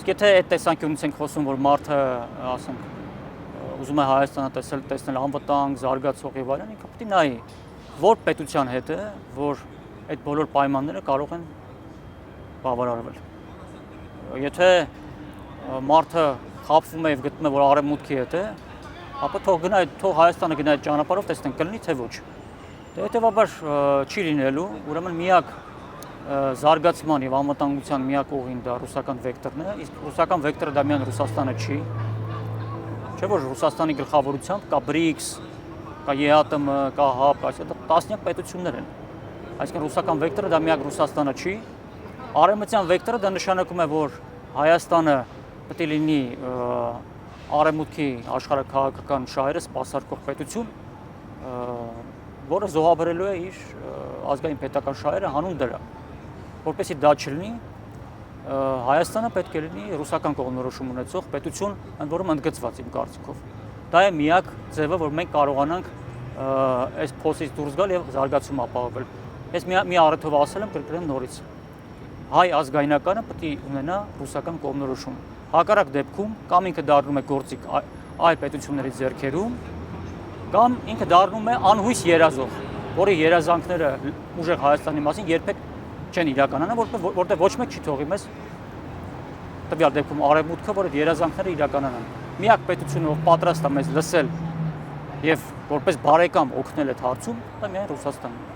Իսկ եթե այդ տեսանկյունից ենք խոսում, որ մարդը, ասենք, ուզում է Հայաստանը տեսնել անվտանգ, զարգացող եւ այլն, ինքը պետք է նայի որ պետության հետ է, որ այդ բոլոր պայմանները կարող են բավարարվել։ Եթե մարդը խաբվում է եւ գտնում է, որ արևմուտքի հետ է, ապա թող Հայաստանը գնա այդ ճանապարհով, տեսնենք կլինի թե ոչ։ Դե հետեւաբար չի լինելու, ուրեմն միակ զարգացման եւ անվտանգության միակ ուղին դա ռուսական վեկտորն է, իսկ ռուսական վեկտորը դա միայն Ռուսաստանը չի։ Չէ՞ որ Ռուսաստանի գլխավորությամբ կա BRICS, կա ԵԱՏՄ, կա ՀԱՊ, այսինքն տասնյակ պետություններ են։ Այսինքն ռուսական վեկտորը դա միակ Ռուսաստանը չի։ Արևմտյան վեկտորը դա նշանակում է, որ Հայաստանը պետք է լինի արևմուտքի աշխարհաքաղաքական շահերը սպասարկող պետություն, որը զոհաբերելու է իր ազգային պետական շահերը հանուն դրա։ Որպեսզի դա չլինի, Հայաստանը պետք է լինի ռուսական կողմնորոշում ունեցող պետություն, ընդ որում ընդգծված իմ կարծիքով։ Դա է միակ ձևը, որ մենք կարողանանք այս փոսից դուրս գալ եւ զարգացում ապահովել։ Ես մի առիթով ասել եմ, կրկնեմ նորից։ Հայ ազգայնականը պետք է ունենա ռուսական կողմնորոշում։ Հակառակ դեպքում կամ ինքը դառնում է գործիք այլ պետությունների ձեռքերում, կամ ինքը դառնում է անհույս երազող, որի երազանքները ուժեղ Հայաստանի մասին երբեք չեն իրականանա, որտեղ ոչ մեկ չի թողի մեզ տվյալ դեպքում արևմուտքը, որ այդ երազանքները իրականանան։ Միակ պետությունը, ով պատրաստ է մեզ լսել եւ որպես բարեկամ օգնել այդ հարցում, դա միայն Ռուսաստանն է։